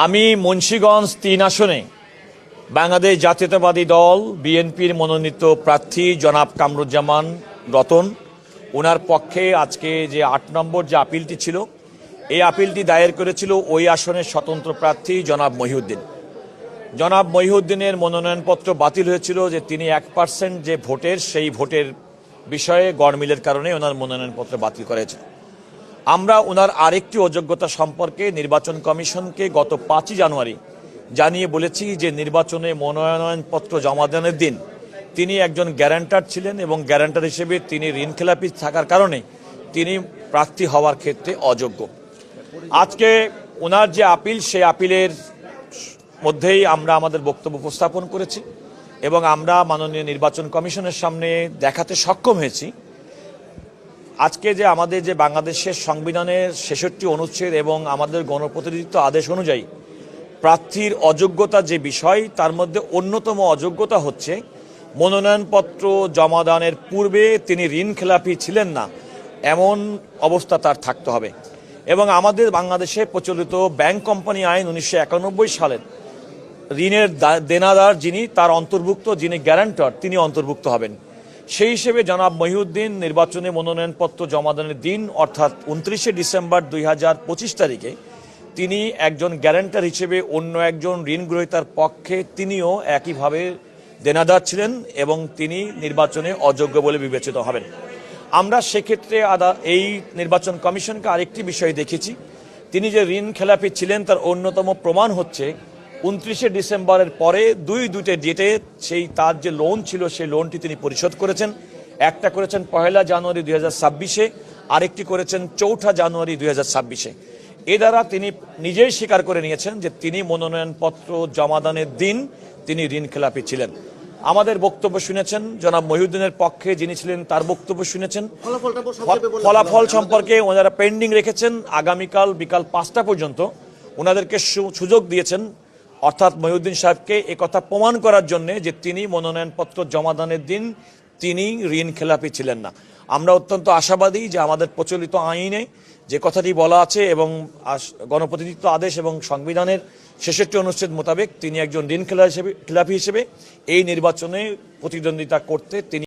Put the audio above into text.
আমি মুন্সিগঞ্জ ৩ আসনে বাংলাদেশ জাতীয়তাবাদী দল বিএনপির মনোনীত প্রার্থী জনাব কামরুজ্জামান রতন ওনার পক্ষে আজকে যে ৮ নম্বর যে আপিলটি ছিল এই আপিলটি দায়ের করেছিল ওই আসনের স্বতন্ত্র প্রার্থী জনাব মহিউদ্দিন। জনাব মহিউদ্দিনের মনোনয়নপত্র বাতিল হয়েছিল যে তিনি ১% যে ভোটের সেই ভোটের বিষয়ে গড়মিলের কারণে ওনার মনোনয়নপত্র বাতিল করেছে। আমরা ওনার আরেকটি অযোগ্যতা সম্পর্কে নির্বাচন কমিশনকে গত ৫ই জানুয়ারি জানিয়ে বলেছি যে নির্বাচনে মনোনয়নপত্র জমা দানের দিন তিনি একজন গ্যারান্টার ছিলেন এবং গ্যারান্টার হিসেবে তিনি ঋণখেলাপি থাকার কারণে তিনি প্রার্থী হওয়ার ক্ষেত্রে অযোগ্য। আজকে ওনার যে আপিল সেই আপিলের মধ্যেই আমরা আমাদের বক্তব্য উপস্থাপন করেছি এবং আমরা মাননীয় নির্বাচন কমিশনের সামনে দেখাতে সক্ষম হয়েছি আজকে যে আমাদের যে বাংলাদেশের সংবিধানের ৬৬ অনুচ্ছেদ এবং আমাদের গণপ্রতিনিধিত্ব আদেশ অনুযায়ী প্রার্থীর অযোগ্যতা যে বিষয় তার মধ্যে অন্যতম অযোগ্যতা হচ্ছে মনোনয়নপত্র জমা দানের পূর্বে তিনি ঋণখেলাপি ছিলেন না এমন অবস্থা তার থাকতে হবে এবং আমাদের বাংলাদেশে প্রচলিত ব্যাংক কোম্পানি আইন ১৯৯১ সালের ঋণের দেনাদার যিনি তার অন্তর্ভুক্ত যিনি গ্যারান্টর তিনি অন্তর্ভুক্ত হবেন। সেই হিসেবে জনাব মহিউদ্দিন নির্বাচনে মনোনয়নপত্র জমা দানের দিন অর্থাৎ ২৯শে ডিসেম্বর ২০২৫ তারিখে তিনি একজন গ্যারান্টার হিসেবে অন্য একজন ঋণ গ্রহীতার পক্ষে তিনিও একইভাবে দেনাদার ছিলেন এবং তিনি নির্বাচনে অযোগ্য বলে বিবেচিত হবেন। আমরা সেক্ষেত্রে এই নির্বাচন কমিশনকে আরেকটি বিষয় দেখেছি তিনি যে ঋণ খেলাপি ছিলেন তার অন্যতম প্রমাণ হচ্ছে ২৯শে ডিসেম্বরের পরে দুইটা ডেটে সেই তার যে লোন ছিল সেই লোনটি তিনি পরিশোধ করেছেন। একটা করেছেন ১লা জানুয়ারি ২০২৬-এ, আরেকটি করেছেন ৪ঠা জানুয়ারি ২০২৬-এ। এ দ্বারা তিনি নিজেই স্বীকার করে নিয়েছেন যে তিনি মনোনয়নপত্র জমাদানের দিন তিনি ঋণখেলাপি ছিলেন। আমাদের বক্তব্য শুনেছেন, জনাব মহিউদ্দিনের পক্ষে যিনি ছিলেন তার বক্তব্য শুনেছেন। ফলাফল সম্পর্কে ওনারা পেন্ডিং রেখেছেন, আগামীকাল বিকাল ৫টা পর্যন্ত ওনাদেরকে সুযোগ দিয়েছেন অর্থাৎ মহিউদ্দিন সাহেবকে একথা প্রমাণ করার জন্য যে তিনি মনোনয়নপত্র জমাদানের দিন তিনি ঋণখেলাপি ছিলেন না। আমরা অত্যন্ত আশাবাদী যে আমাদের প্রচলিত আইনে যে কথাটি বলা আছে এবং গণপ্রতিনিধিত্ব আদেশ এবং সংবিধানের ৬৬ অনুচ্ছেদ মোতাবেক তিনি একজন ঋণখেলাপি হিসেবে এই নির্বাচনে প্রতিদ্বন্দ্বিতা করতে তিনি